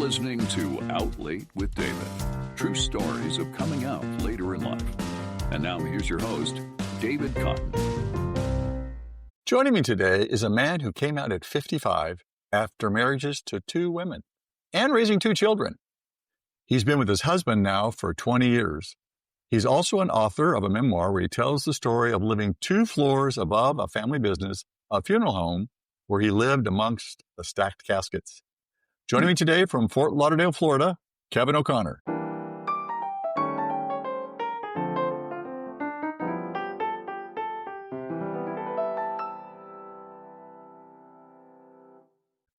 listening to Out Late with David. True stories of coming out later in life. And now here's your host, David Cotton. Joining me today is a man who came out at 55 after marriages to 2 women and raising 2 children. He's been with his husband now for 20 years. He's also an author of a memoir where he tells the story of living 2 floors above a family business, a funeral home, where he lived amongst the stacked caskets. Joining me today from Fort Lauderdale, Florida, Kevin O'Connor.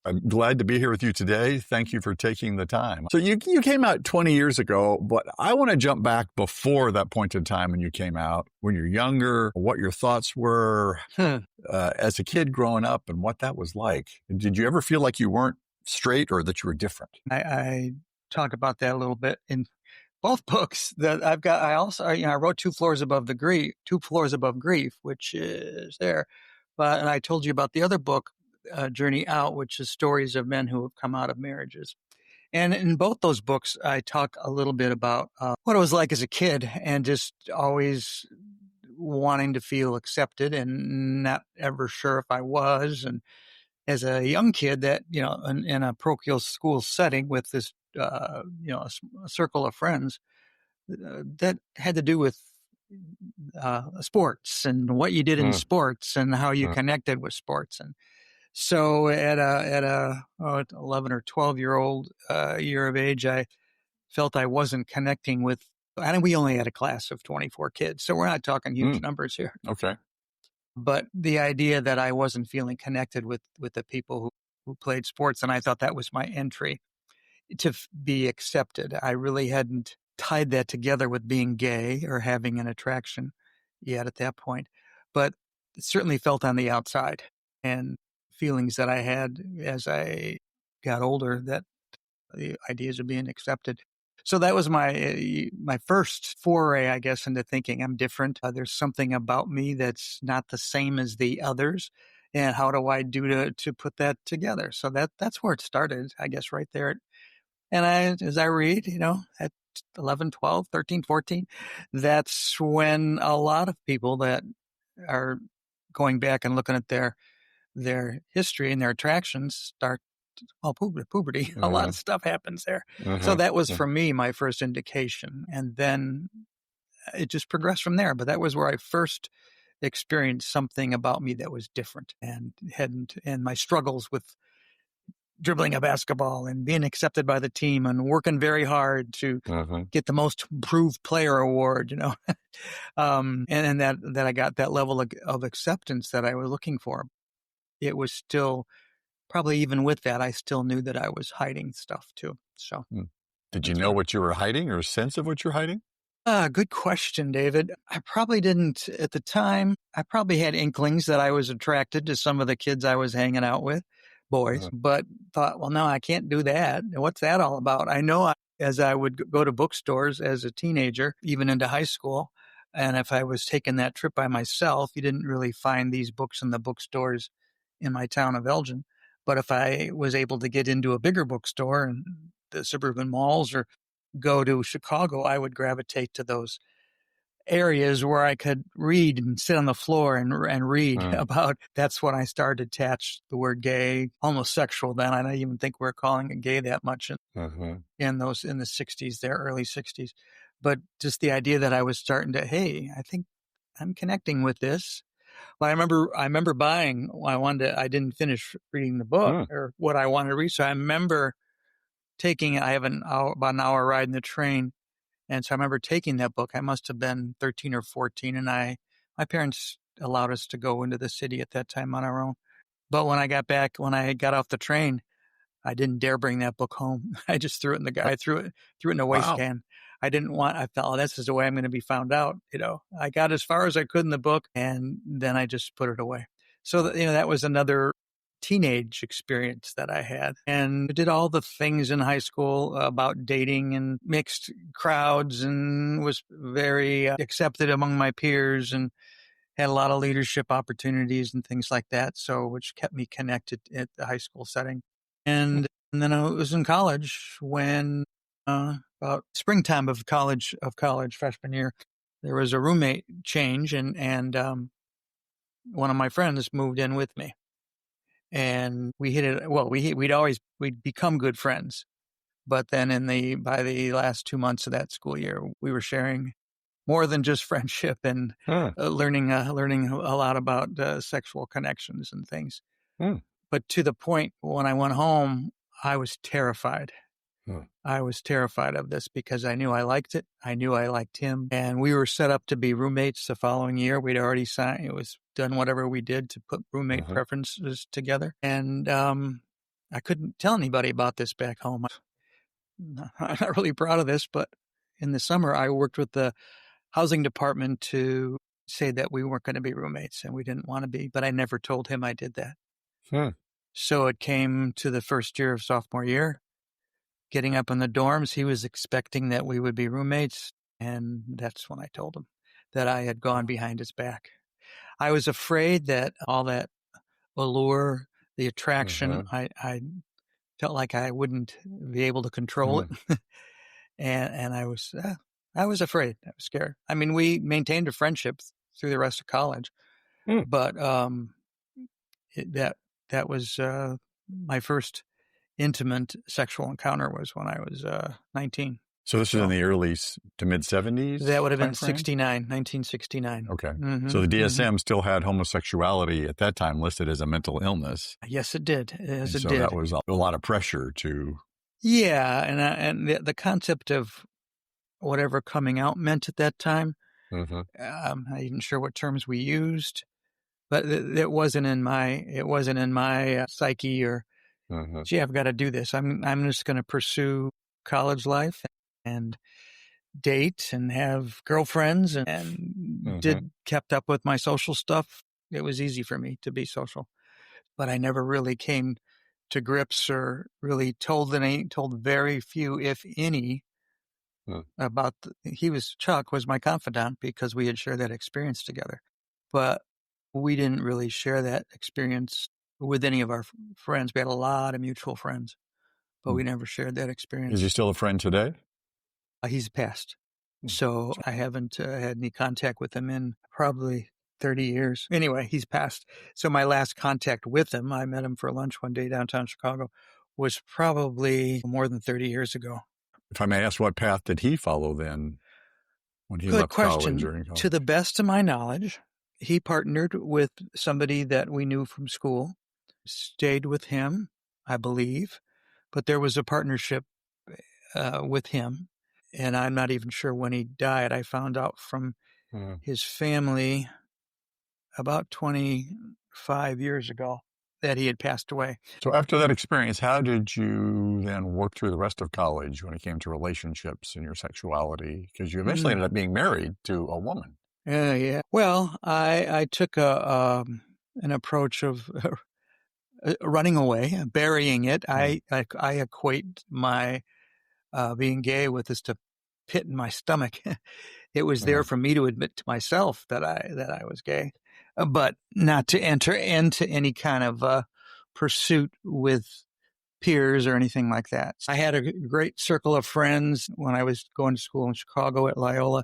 I'm glad to be here with you today. Thank you for taking the time. So you came out 20 years ago, but I want to jump back before that point in time when you came out, when you're younger, what your thoughts were as a kid growing up and what that was like. Did you ever feel like you weren't straight or that you were different? I talk about that a little bit in both books that I've got. I wrote 2 Floors Above Grief, which is there. And I told you about the other book, Journey Out, which is stories of men who have come out of marriages. And in both those books, I talk a little bit about what it was like as a kid and just always wanting to feel accepted and not ever sure if I was. And as a young kid that, in a parochial school setting with this, a circle of friends that had to do with sports and what you did in sports and how you connected with sports. And so at a 11 or 12-year-old year of age, I felt I wasn't connecting with, and we only had a class of 24 kids, so we're not talking huge numbers here. Okay. But the idea that I wasn't feeling connected with the people who played sports, and I thought that was my entry to be accepted. I really hadn't tied that together with being gay or having an attraction yet at that point, but it certainly felt on the outside. And feelings that I had as I got older, that the ideas of being accepted. So that was my first foray, I guess, into thinking I'm different. There's something about me that's not the same as the others. And how do I do to put that together? So that's where it started, I guess, right there. And as I read, at 11, 12, 13, 14, that's when a lot of people that are going back and looking at their history and their attractions start, puberty, a lot of stuff happens there. So that was for me, my first indication. And then it just progressed from there. But that was where I first experienced something about me that was different and my struggles with dribbling a basketball and being accepted by the team and working very hard to get the most improved player award, and that I got that level of acceptance that I was looking for. It was still, probably even with that, I still knew that I was hiding stuff too. So, Did you know what you were hiding or a sense of what you're hiding? Good question, David. I probably didn't at the time. I probably had inklings that I was attracted to some of the kids I was hanging out with, boys, but thought, well, no, I can't do that. What's that all about? I know as I would go to bookstores as a teenager, even into high school, and if I was taking that trip by myself, you didn't really find these books in the bookstores in my town of Elgin. But if I was able to get into a bigger bookstore in the suburban malls or go to Chicago, I would gravitate to those areas where I could read and sit on the floor and read about. That's when I started to attach the word gay, almost sexual then. I don't even think we're calling it gay that much in the 60s, there, early 60s. But just the idea that I was starting to, hey, I think I'm connecting with this. But I remember buying. I didn't finish reading the book or what I wanted to read. So I remember I have about an hour ride in the train, and so I remember taking that book. I must have been 13 or 14, and my parents allowed us to go into the city at that time on our own. But when I got off the train, I didn't dare bring that book home. I just threw it in a waste can. I felt, oh, this is the way I'm going to be found out. I got as far as I could in the book, and then I just put it away. So that was another teenage experience that I had, and I did all the things in high school about dating and mixed crowds, and was very accepted among my peers, and had a lot of leadership opportunities and things like that. So, which kept me connected at the high school setting. And And then I was in college when, about springtime of college, freshman year, there was a roommate change, and one of my friends moved in with me, and we hit it. Well, we'd become good friends, but then by the last 2 months of that school year, we were sharing more than just friendship and learning a lot about sexual connections and things. But to the point when I went home, I was terrified. I was terrified of this because I knew I liked it. I knew I liked him. And we were set up to be roommates the following year. We'd already signed, it was done whatever we did to put roommate preferences together. And I couldn't tell anybody about this back home. I'm not really proud of this, but in the summer, I worked with the housing department to say that we weren't going to be roommates and we didn't want to be, but I never told him I did that. So it came to the first year of sophomore year. Getting up in the dorms, he was expecting that we would be roommates, and that's when I told him that I had gone behind his back. I was afraid that all that allure, the attraction, I felt like I wouldn't be able to control it, and I was afraid. I was scared. I mean, we maintained a friendship through the rest of college, but that was my first intimate sexual encounter was when I was 19. So this is in the early to mid 70s? That would have been 1969. Okay. So the DSM still had homosexuality at that time listed as a mental illness. Yes, it did. So that was a lot of pressure to... Yeah, and the concept of whatever coming out meant at that time, I'm not even sure what terms we used, but it wasn't in my psyche or... Gee, I've got to do this. I'm just going to pursue college life and date and have girlfriends and kept up with my social stuff. It was easy for me to be social, but I never really came to grips or really told very few, if any, about Chuck was my confidant because we had shared that experience together, but we didn't really share that experience with any of our friends. We had a lot of mutual friends, but we never shared that experience. Is he still a friend today? He's passed. So I haven't had any contact with him in probably 30 years. Anyway, he's passed. So my last contact with him, I met him for lunch one day downtown Chicago, was probably more than 30 years ago. If I may ask, what path did he follow then when he left college? To the best of my knowledge, he partnered with somebody that we knew from school, stayed with him, I believe, but there was a partnership with him, and I'm not even sure when he died. I found out from his family about 25 years ago that he had passed away. So after that experience, how did you then work through the rest of college when it came to relationships and your sexuality? Because you eventually ended up being married to a woman. Yeah. Well, I took an approach of running away, burying it. I equate my being gay with this pit in my stomach. It was there for me to admit to myself that I was gay, but not to enter into any kind of pursuit with peers or anything like that. I had a great circle of friends when I was going to school in Chicago at Loyola.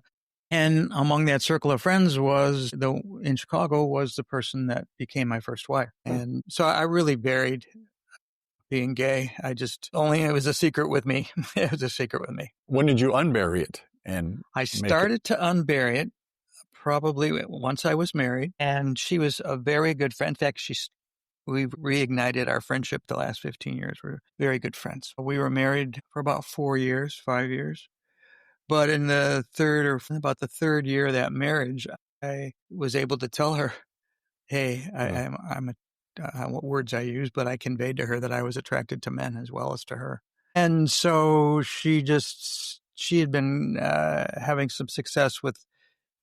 And among that circle of friends in Chicago was the person that became my first wife. And so I really buried being gay. It was a secret with me. It was a secret with me. When did you unbury it? I started to unbury it probably once I was married. And she was a very good friend. In fact, we reignited our friendship the last 15 years. We're very good friends. We were married for about 5 years. But in the third year of that marriage, I was able to tell her, hey, I'm what words I use, but I conveyed to her that I was attracted to men as well as to her. And so she had been having some success with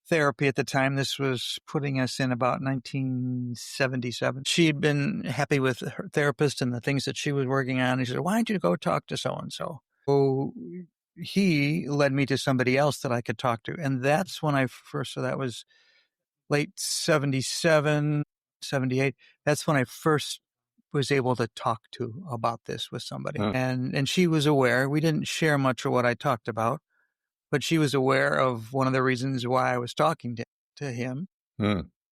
therapy at the time. This was putting us in about 1977. She had been happy with her therapist and the things that she was working on. And she said, why don't you go talk to so-and-so? So he led me to somebody else that I could talk to. And that's when so that was late 77, 78. That's when I first was able to talk to about this with somebody. And she was aware. We didn't share much of what I talked about, but she was aware of one of the reasons why I was talking to him,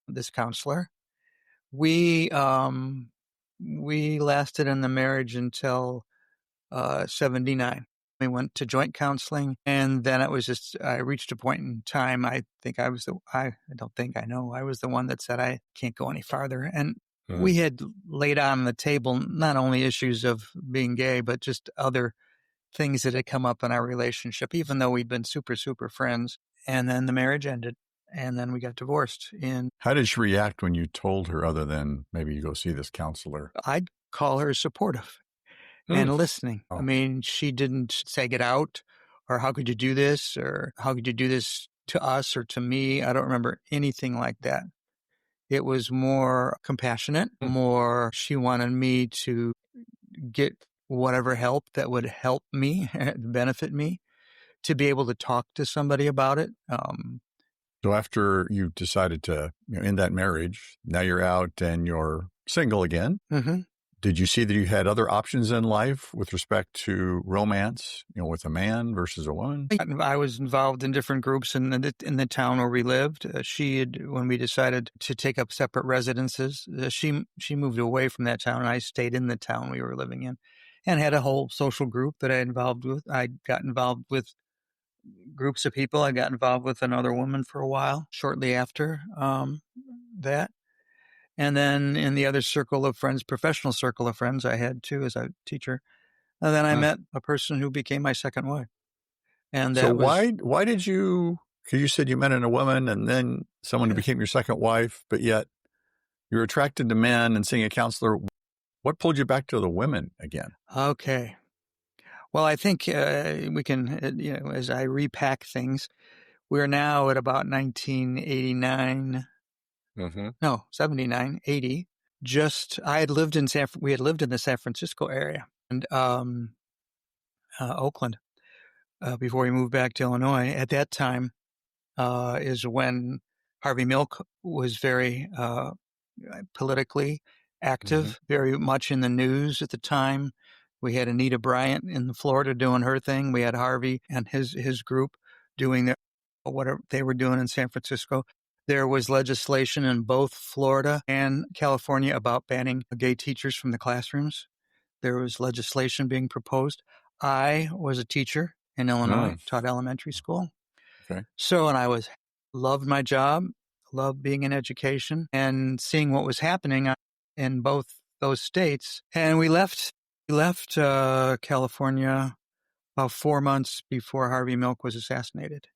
this counselor. We lasted in the marriage until 79. We went to joint counseling, and then it was just, I reached a point in time, I was the one that said I can't go any farther. And we had laid on the table not only issues of being gay, but just other things that had come up in our relationship, even though we'd been super, super friends. And then the marriage ended, and then we got divorced. And how did she react when you told her, other than maybe you go see this counselor? I'd call her supportive and listening. I mean, she didn't say get out, or how could you do this, or how could you do this to us or to me? I don't remember anything like that. It was more compassionate, more she wanted me to get whatever help that would help me, benefit me, to be able to talk to somebody about it. So after you decided to end that marriage, now you're out and you're single again. Did you see that you had other options in life with respect to romance, with a man versus a woman? I was involved in different groups in the town where we lived. When we decided to take up separate residences, she moved away from that town, and I stayed in the town we were living in, and had a whole social group that I involved with. I got involved with groups of people. I got involved with another woman for a while shortly after that. And then in the other circle of friends, professional circle of friends I had too as a teacher. And then I met a person who became my second wife. And that why did you, because you said you met a woman and then someone who became your second wife, but yet you're attracted to men and seeing a counselor. What pulled you back to the women again? Okay. Well, I think we can, as I repack things, we're now at about 1989. No, 79, 80. We had lived in the San Francisco area and Oakland before we moved back to Illinois. At that time is when Harvey Milk was very politically active, very much in the news at the time. We had Anita Bryant in Florida doing her thing. We had Harvey and his group doing whatever they were doing in San Francisco. There was legislation in both Florida and California about banning gay teachers from the classrooms. There was legislation being proposed. I was a teacher in Illinois, taught elementary school. Okay. So, and loved my job, loved being in education and seeing what was happening in both those states. And we left California about 4 months before Harvey Milk was assassinated.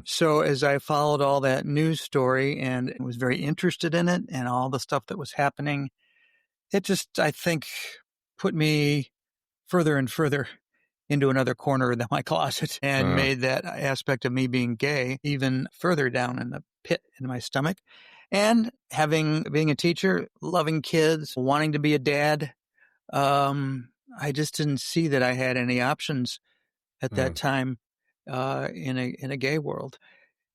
So as I followed all that news story and was very interested in it and all the stuff that was happening, it just, I think, put me further and further into another corner of my closet and made that aspect of me being gay even further down in the pit in my stomach. And being a teacher, loving kids, wanting to be a dad, I just didn't see that I had any options at that time in a gay world.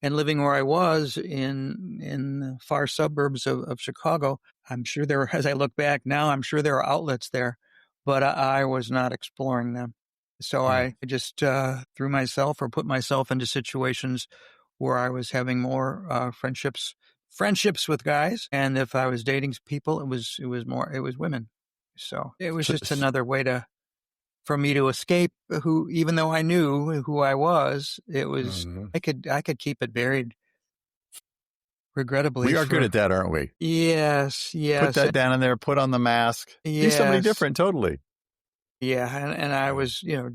And living where I was in the far suburbs of Chicago, I'm sure as I look back now, I'm sure there are outlets there, but I was not exploring them. So I just threw myself or put myself into situations where I was having more friendships with guys, and if I was dating people, it was women. So it was just another way for me to escape even though I knew who I was, it was, I could keep it buried. Regrettably. We are good at that, aren't we? Yes. Put that down in there, put on the mask, be somebody different, totally. Yeah. And I was, just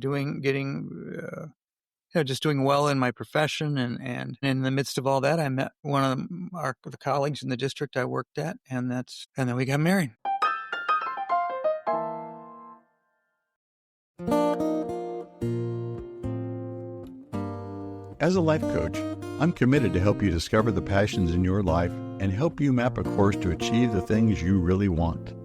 doing well in my profession. And in the midst of all that, I met one of the colleagues in the district I worked at, and then we got married. As a life coach, I'm committed to help you discover the passions in your life and help you map a course to achieve the things you really want.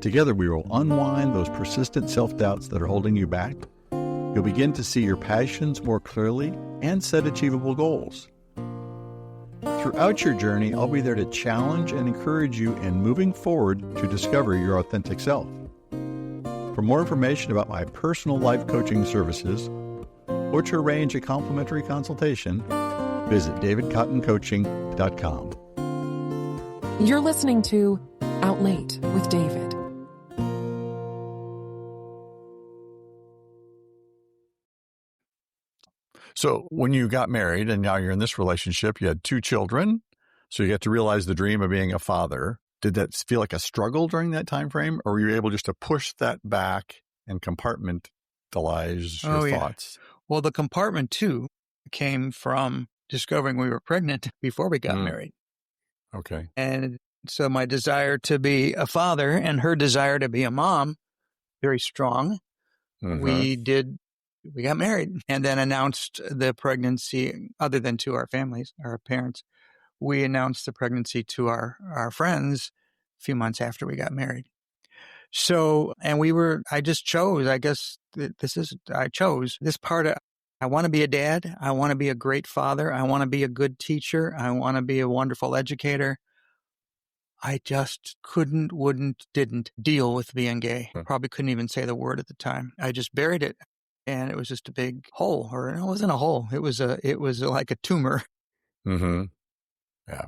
Together, we will unwind those persistent self-doubts that are holding you back. You'll begin to see your passions more clearly and set achievable goals. Throughout your journey, I'll be there to challenge and encourage you in moving forward to discover your authentic self. For more information about my personal life coaching services or to arrange a complimentary consultation, visit davidcottoncoaching.com. You're listening to Out Late with David. So when you got married and now you're in this relationship, you had 2 children. So you get to realize the dream of being a father. Did that feel like a struggle during that time frame? Or were you able just to push that back and compartmentalize your thoughts? Well, the compartment too came from discovering we were pregnant before we got married. Okay. And so my desire to be a father and her desire to be a mom, very strong. Mm-hmm. We got married and then announced the pregnancy, other than to our families, our parents. We announced the pregnancy to our friends a few months after we got married. So, and I just chose, I guess I chose this part of, I want to be a dad. I want to be a great father. I want to be a good teacher. I want to be a wonderful educator. I just didn't deal with being gay. Probably couldn't even say the word at the time. I just buried it. And it was just a big hole, or it wasn't a hole. It was like a tumor. Mm-hmm. Yeah.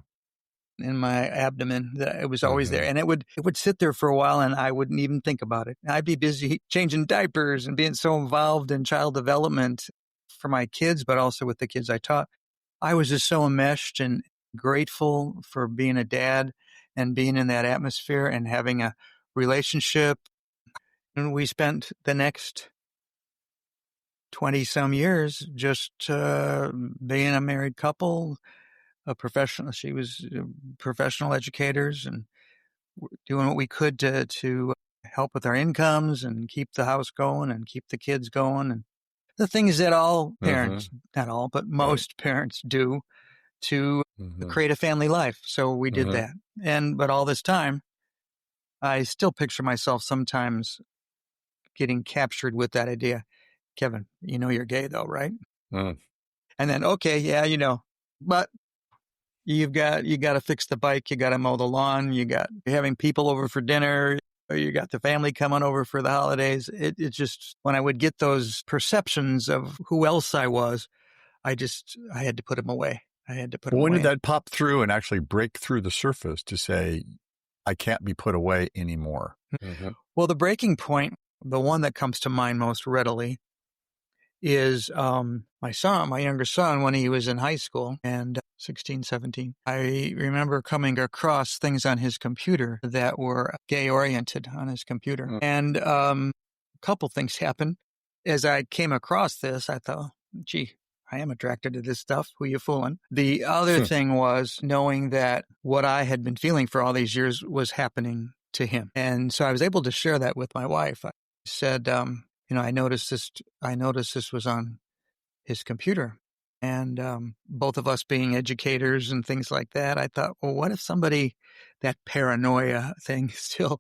In my abdomen. It was always there. And it would sit there for a while and I wouldn't even think about it. I'd be busy changing diapers and being so involved in child development for my kids, but also with the kids I taught. I was just so enmeshed and grateful for being a dad and being in that atmosphere and having a relationship. And we spent the next 20 some years just being a married couple, she was professional educators and doing what we could to help with our incomes and keep the house going and keep the kids going. And the things that all parents, not all, but most parents do to create a family life. So we did that. But all this time, I still picture myself sometimes getting captured with that idea. Kevin, you know you're gay though, right? And then, okay, yeah, but you got to fix the bike. You got to mow the lawn. You're having people over for dinner. You got the family coming over for the holidays. It just, when I would get those perceptions of who else I was, I had to put them away. When did that pop through and actually break through the surface to say, I can't be put away anymore? Well, the breaking point, the one that comes to mind most readily is my younger son, when he was in high school and 16, 17. I remember coming across things on his computer that were gay-oriented on his computer. And a couple things happened. As I came across this, I thought, gee, I am attracted to this stuff. Who you fooling? The other thing was knowing that what I had been feeling for all these years was happening to him. And so I was able to share that with my wife. I said, I noticed this was on his computer. And both of us being educators and things like that, I thought, well, what if that paranoia thing still,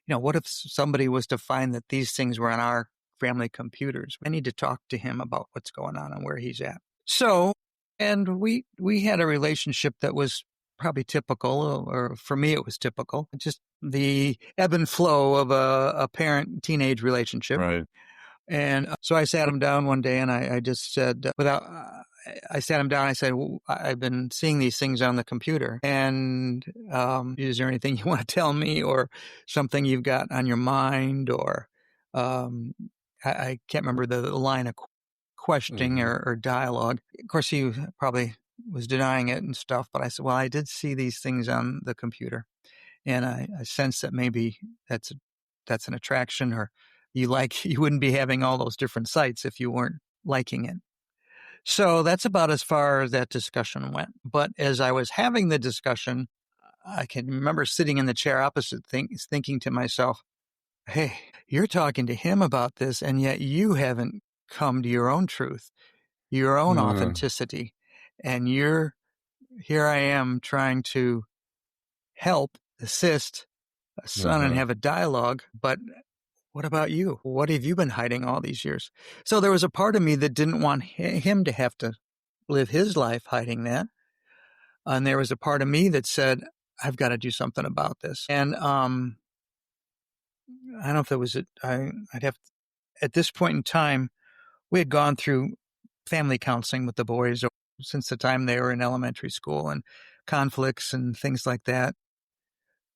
what if somebody was to find that these things were on our family computers? I need to talk to him about what's going on and where he's at. So, and we had a relationship that was probably typical, or for me, it was typical. Just the ebb and flow of a parent-teenage relationship. Right. And so I sat him down one day and I just said, I sat him down. I said, I've been seeing these things on the computer. And is there anything you want to tell me, or something you've got on your mind? Or I can't remember the line of questioning or dialogue. Of course, he probably was denying it and stuff. But I said, well, I did see these things on the computer. And I sense that maybe that's an attraction, or you wouldn't be having all those different sites if you weren't liking it. So that's about as far as that discussion went. But as I was having the discussion, I can remember sitting in the chair opposite, thinking to myself, hey, you're talking to him about this, and yet you haven't come to your own truth, your own authenticity. And here I am trying to help, assist a son and have a dialogue, but what about you? What have you been hiding all these years? So there was a part of me that didn't want him to have to live his life hiding that. And there was a part of me that said, I've got to do something about this. And I don't know if it was, I'd have, at this point in time, we had gone through family counseling with the boys since the time they were in elementary school, and conflicts and things like that.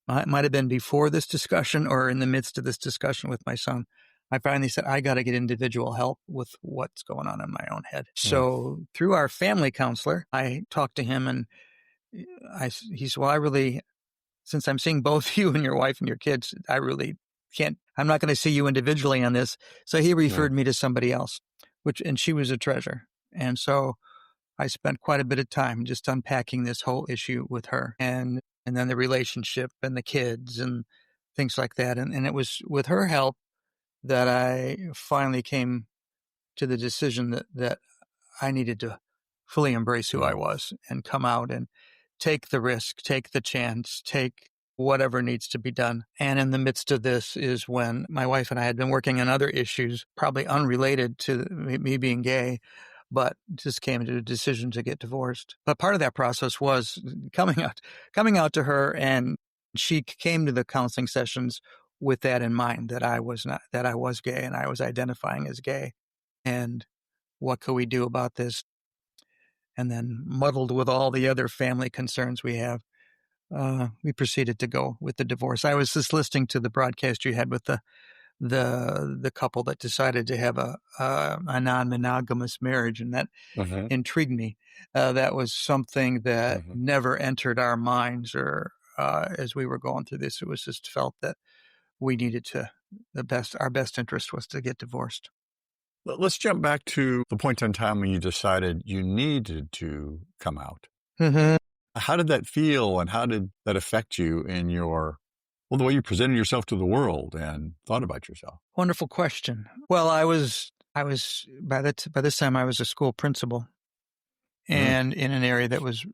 It might have been before this discussion or in the midst of this discussion with my son. I finally said, I got to get individual help with what's going on in my own head. So through our family counselor, I talked to him, and he said, well, since I'm seeing both you and your wife and your kids, I really can't, I'm not going to see you individually on this. So he referred me to somebody else, and she was a treasure. And so I spent quite a bit of time just unpacking this whole issue with her, and then the relationship and the kids and things like that. And it was with her help that I finally came to the decision that I needed to fully embrace who I was and come out and take the risk, take the chance, take whatever needs to be done. And in the midst of this is when my wife and I had been working on other issues, probably unrelated to me being gay, but just came to a decision to get divorced. But part of that process was coming out to her, and she came to the counseling sessions with that in mind, that I was gay and I was identifying as gay. And what could we do about this? And then, muddled with all the other family concerns we have, we proceeded to go with the divorce. I was just listening to the broadcast you had with the couple that decided to have a non-monogamous marriage, and that intrigued me. That was something that never entered our minds, or as we were going through this, it was just felt that we needed to. Our best interest was to get divorced. Let's jump back to the point in time when you decided you needed to come out. How did that feel, and how did that affect you in the way you presented yourself to the world and thought about yourself? Wonderful question. Well, I was by this time I was a school principal, and in an area that was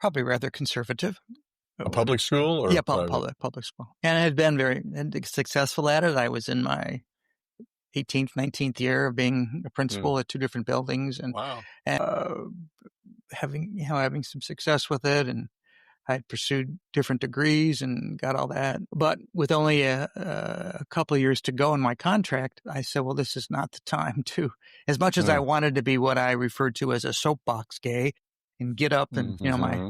probably rather conservative. A public school, or public school, and I had been very successful at it. I was in my 18th, 19th year of being a principal at two different buildings, and having some success with it. And I'd pursued different degrees and got all that. But with only a couple of years to go in my contract, I said, well, this is not the time to, as much as I wanted to be what I referred to as a soapbox gay and get up and,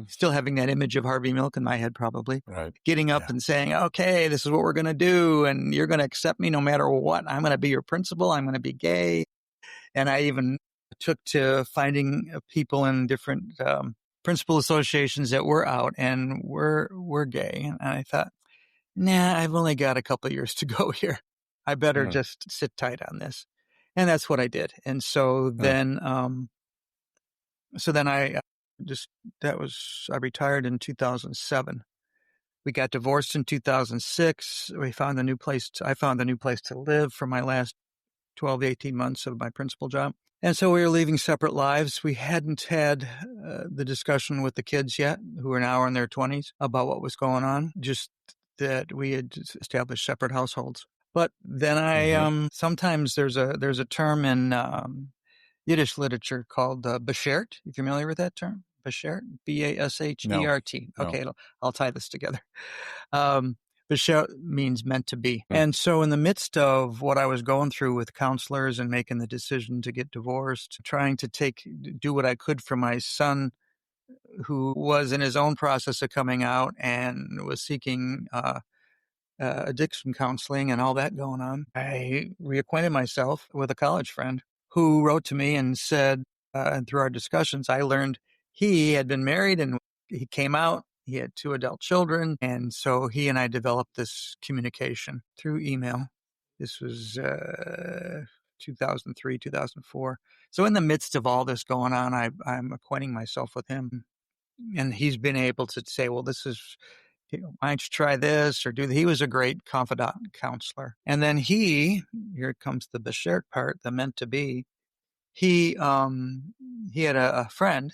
still having that image of Harvey Milk in my head, probably getting up and saying, okay, this is what we're going to do. And you're going to accept me no matter what. I'm going to be your principal. I'm going to be gay. And I even took to finding people in different, principal associations that were out and were gay. And I thought, nah, I've only got a couple of years to go here. I better just sit tight on this. And that's what I did. And so then, I retired in 2007. We got divorced in 2006. I found a new place to live for my last 12 to 18 months of my principal job. And so we were leaving separate lives. We hadn't had the discussion with the kids yet, who are now in their 20s, about what was going on, just that we had established separate households. But then sometimes there's a term in Yiddish literature called beshert. You familiar with that term? Beshert? Bashert. No. Okay, I'll tie this together. Beshert means meant to be. And so in the midst of what I was going through with counselors and making the decision to get divorced, trying to do what I could for my son, who was in his own process of coming out and was seeking addiction counseling and all that going on, I reacquainted myself with a college friend who wrote to me and said, and through our discussions, I learned he had been married and he came out. He had 2 adult children. And so he and I developed this communication through email. This was 2003, 2004. So in the midst of all this going on, I'm acquainting myself with him. And he's been able to say, well, this is, why don't you try this or do that? He was a great confidant counselor. And then here comes the Beshert part, the meant to be. He had a friend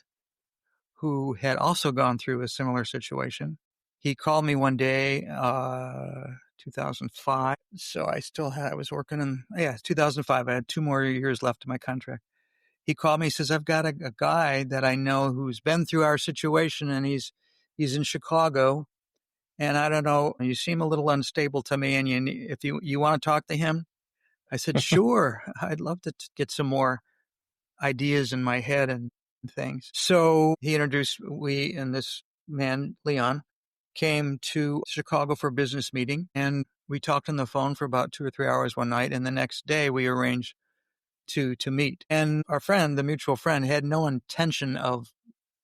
who had also gone through a similar situation. He called me one day, 2005. So I was working 2005. I had 2 more years left of my contract. he called me. He says, I've got a guy that I know who's been through our situation, and he's in Chicago. And I don't know, you seem a little unstable to me. And if you want to talk to him, I said, sure, I'd love to get some more ideas in my head and things. So he introduced, we and this man, Leon, came to Chicago for a business meeting, and we talked on the phone for about 2 or 3 hours one night. And the next day we arranged to meet. And our friend, the mutual friend, had no intention of,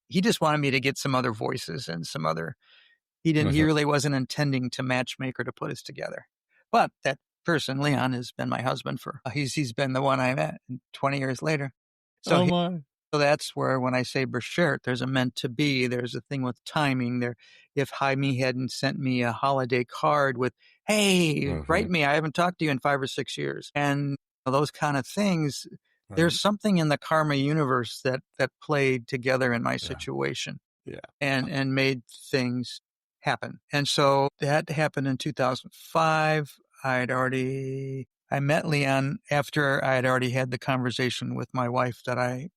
he just wanted me to get some other voices and some other, he really wasn't intending to matchmake or to put us together. But that person, Leon, has been my husband for, he's been the one I met 20 years later. So, so that's where, when I say Beshert, there's a meant to be, there's a thing with timing there. If Jaime hadn't sent me a holiday card with, hey, write me, I haven't talked to you in 5 or 6 years. And those kind of things, there's something in the karma universe that played together in my situation and made things happen. And so that happened in 2005. I met Leon after I had already had the conversation with my wife that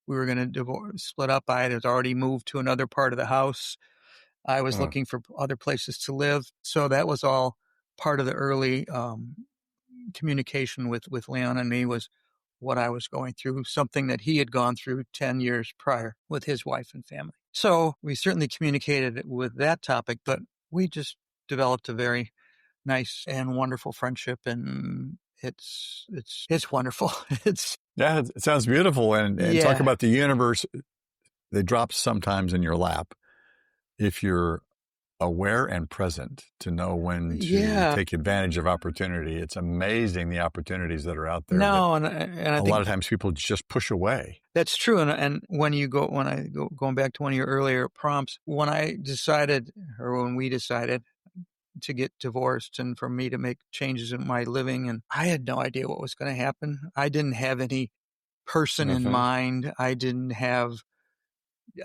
we were going to split up. I had already moved to another part of the house. I was looking for other places to live. So that was all part of the early communication with Leon and me, was what I was going through, something that he had gone through 10 years prior with his wife and family. So we certainly communicated with that topic, but we just developed a very nice and wonderful friendship, and it's wonderful. It sounds beautiful. And talk about the universe. They drop sometimes in your lap if you're aware and present to know when to take advantage of opportunity. It's amazing the opportunities that are out there. No, and I think a lot of times people just push away. That's true. And when going back to one of your earlier prompts, when we decided to get divorced and for me to make changes in my living, and I had no idea what was going to happen. I didn't have any person in mind. I didn't have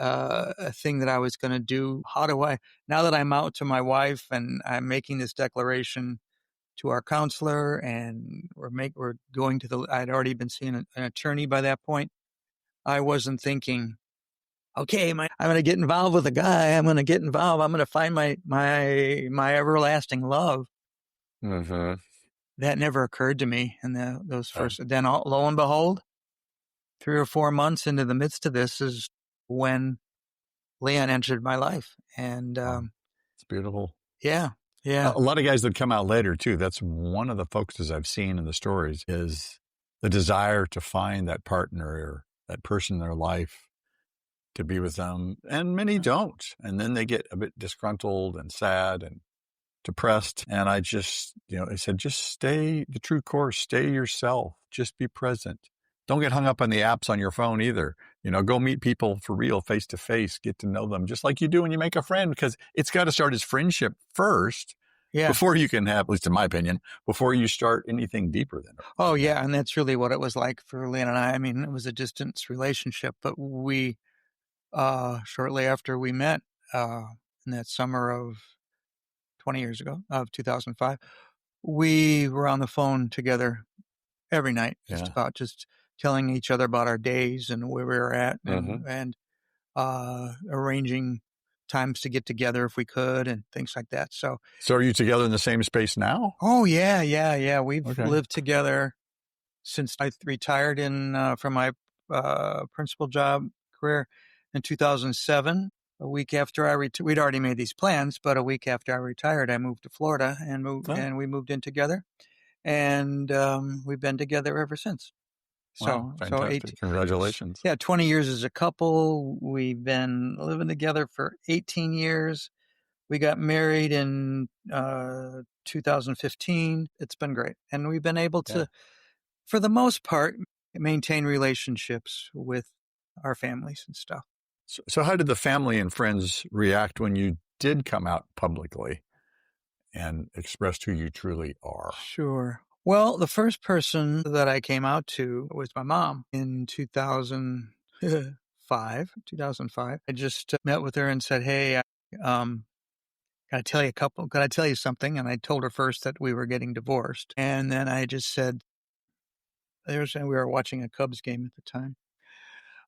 a thing that I was going to do. Now that I'm out to my wife and I'm making this declaration to our counselor, and we're going to I'd already been seeing an attorney by that point. I wasn't thinking, okay, I'm going to get involved with a guy. I'm going to get involved. I'm going to find my everlasting love. That never occurred to me in those first. Then lo and behold, 3 or 4 months into the midst of this is when Leon entered my life, and it's beautiful. Yeah. A lot of guys that come out later too. That's one of the focuses I've seen in the stories, is the desire to find that partner or that person in their life to be with them. And many don't. And then they get a bit disgruntled and sad and depressed. And I just, I said, just stay the true course, stay yourself, just be present. Don't get hung up on the apps on your phone either. Go meet people for real, face to face, get to know them just like you do when you make a friend, because it's got to start as friendship first before you can have, at least in my opinion, before you start anything deeper than it. Oh, yeah. And that's really what it was like for Leon and I. I mean, it was a distance relationship, but we, shortly after we met, in that summer of 20 years ago, of 2005, we were on the phone together every night, just telling each other about our days and where we were at, and arranging times to get together if we could and things like that. So are you together in the same space now? Oh, yeah. We've lived together since I retired from my principal job career in 2007. A week after we'd already made these plans, but a week after I retired, I moved to Florida and we moved in together, and we've been together ever since. Wow, fantastic. Congratulations. 20 years as a couple. We've been living together for 18 years. We got married in 2015. It's been great. And we've been able to, for the most part, maintain relationships with our families and stuff. So how did the family and friends react when you did come out publicly and expressed who you truly are? Sure. Well, the first person that I came out to was my mom in 2005. I just met with her and said, hey, Can I tell you something? And I told her first that we were getting divorced. And then I just said, we were watching a Cubs game at the time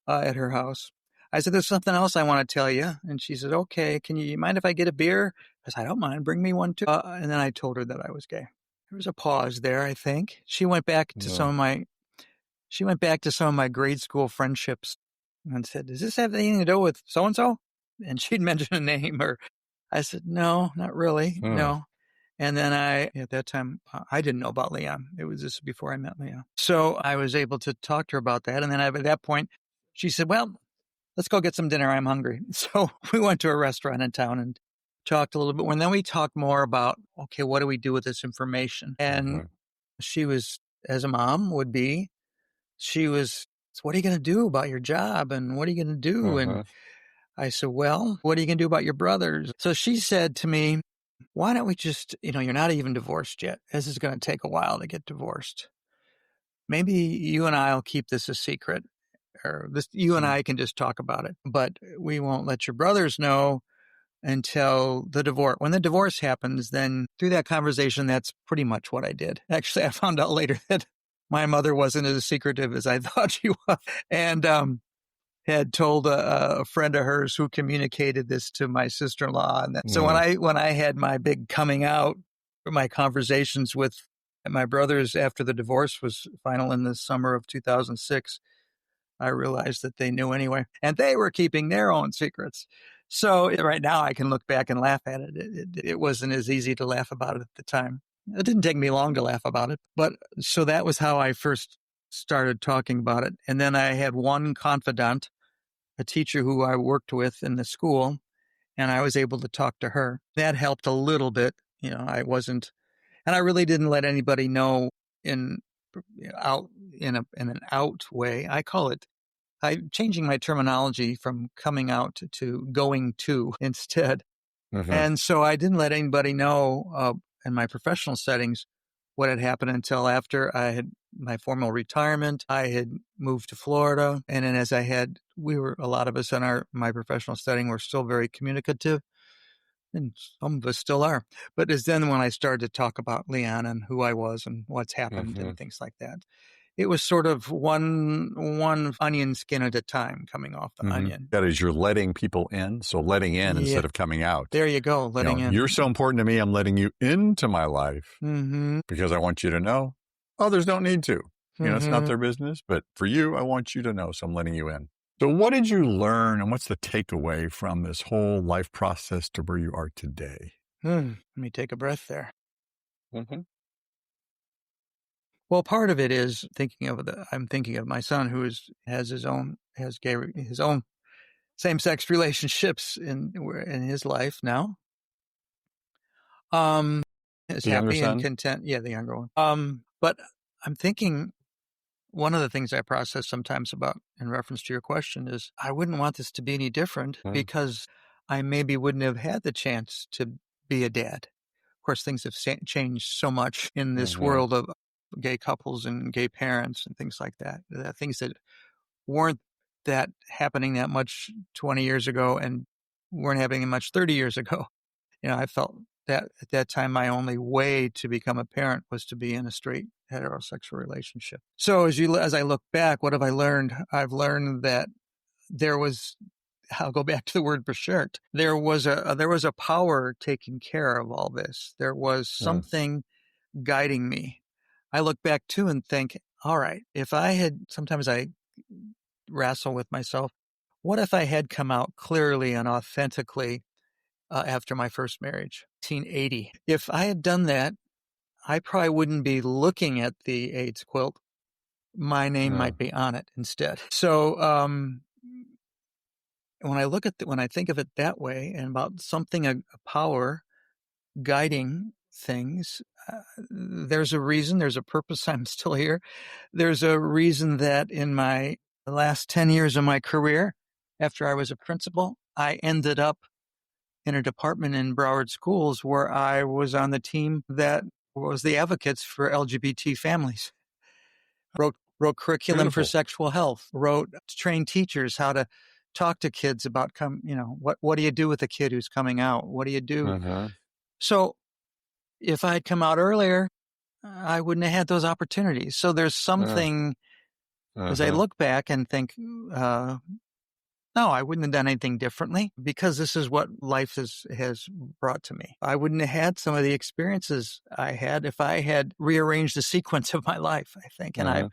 at her house. I said, there's something else I want to tell you. And she said, okay, you mind if I get a beer? I said, I don't mind. Bring me one too. And then I told her that I was gay. There was a pause there, I think. She went back to some of my grade school friendships and said, does this have anything to do with so-and-so? And she'd mention a name, or I said, no, not really. No. And then at that time, I didn't know about Leon. This was before I met Leon. So I was able to talk to her about that. And then at that point, she said, well, let's go get some dinner. I'm hungry. So we went to a restaurant in town and talked a little bit. And then we talked more about, okay, what do we do with this information? And she was, as a mom would be, she was, what are you going to do about your job? And what are you going to do? And I said, well, what are you going to do about your brothers? So she said to me, why don't we just, you're not even divorced yet. This is going to take a while to get divorced. Maybe you and I will keep this a secret, or you and I can just talk about it, but we won't let your brothers know until the divorce. When the divorce happens, then through that conversation, that's pretty much what I did. Actually, I found out later that my mother wasn't as secretive as I thought she was, and had told a friend of hers who communicated this to my sister-in-law. And so when I had my big coming out, my conversations with my brothers after the divorce was final in the summer of 2006, I realized that they knew anyway, and they were keeping their own secrets. So right now I can look back and laugh at it. It wasn't as easy to laugh about it at the time. It didn't take me long to laugh about it. But so that was how I first started talking about it. And then I had one confidant, a teacher who I worked with in the school, and I was able to talk to her. That helped a little bit. I wasn't, and I really didn't let anybody know in an out way. I'm changing my terminology from coming out to going to instead. And so I didn't let anybody know in my professional settings what had happened until after I had my formal retirement. I had moved to Florida. And then a lot of us in my professional setting were still very communicative. And some of us still are. But it's then when I started to talk about Leon and who I was and what's happened and things like that. It was sort of one onion skin at a time coming off the onion. That is, you're letting people in. So letting in instead of coming out. There you go, letting in. You're so important to me. I'm letting you into my life because I want you to know. Others don't need to. It's not their business. But for you, I want you to know. So I'm letting you in. So what did you learn, and what's the takeaway from this whole life process to where you are today? Let me take a breath there. Well, part of it is I'm thinking of my son who has his own same-sex relationships in his life now. Is happy and content. Yeah, the younger one. But I'm thinking one of the things I process sometimes about in reference to your question is I wouldn't want this to be any different because I maybe wouldn't have had the chance to be a dad. Of course, things have changed so much in this world of gay couples and gay parents and things like that. Things that weren't that happening that much 20 years ago and weren't happening much 30 years ago. I felt that at that time, my only way to become a parent was to be in a straight heterosexual relationship. So as I look back, what have I learned? I've learned that I'll go back to the word bashert. There was a power taking care of all this. There was something guiding me. I look back too and think, all right, sometimes I wrestle with myself. What if I had come out clearly and authentically after my first marriage, 1980? If I had done that, I probably wouldn't be looking at the AIDS quilt. My name might be on it instead. So when I think of it that way and about something, a power guiding things, there's a reason, there's a purpose I'm still here. There's a reason that in the last 10 years of my career, after I was a principal, I ended up in a department in Broward Schools where I was on the team that was the advocates for LGBT families. Wrote curriculum for sexual health, trained teachers how to talk to kids about what do you do with a kid who's coming out? What do you do? So if I had come out earlier, I wouldn't have had those opportunities. So there's something as I look back and think, no, I wouldn't have done anything differently because this is what life has brought to me. I wouldn't have had some of the experiences I had if I had rearranged the sequence of my life, I think. And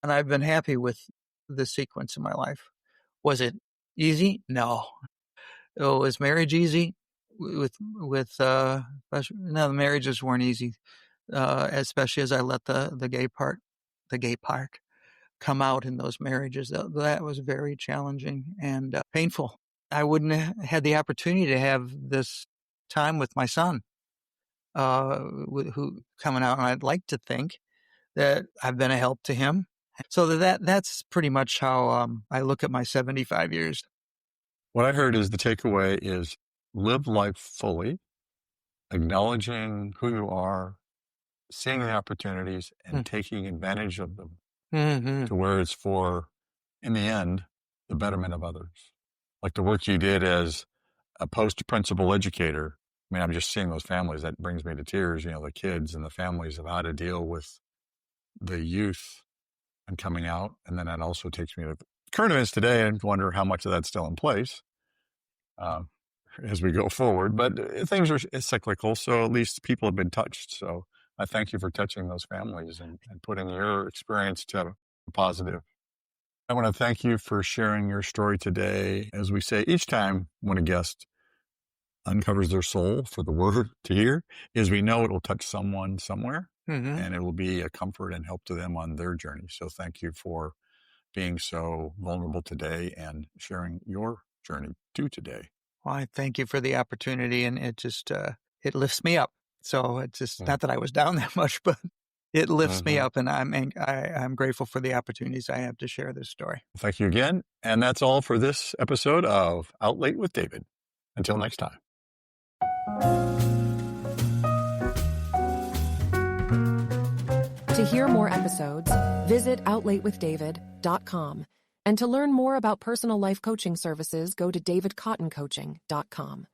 I've been happy with the sequence of my life. Was it easy? No. Oh, was marriage easy? No, the marriages weren't easy. Especially as I let the gay part come out in those marriages. That was very challenging and painful. I wouldn't have had the opportunity to have this time with my son, who coming out, and I'd like to think that I've been a help to him. So that's pretty much how I look at my 75 years. What I heard is the takeaway is live life fully, acknowledging who you are, seeing the opportunities, and taking advantage of them to where it's for, in the end, the betterment of others. Like the work you did as a post-principal educator. I mean, I'm just seeing those families. That brings me to tears, the kids and the families of how to deal with the youth and coming out. And then that also takes me to current events today and wonder how much of that's still in place as we go forward. But things are cyclical, so at least people have been touched. So I thank you for touching those families and putting your experience to a positive. I want to thank you for sharing your story today. As we say each time when a guest uncovers their soul for the world to hear, is we know it will touch someone somewhere, and it will be a comfort and help to them on their journey. So thank you for being so vulnerable today and sharing your journey to today. Well, I thank you for the opportunity, and it just it lifts me up. So it's just not that I was down that much, but it lifts me up, and I'm grateful for the opportunities I have to share this story. Thank you again. And that's all for this episode of Out Late with David. Until next time. To hear more episodes, visit outlatewithdavid.com. And to learn more about personal life coaching services, go to davidcottoncoaching.com.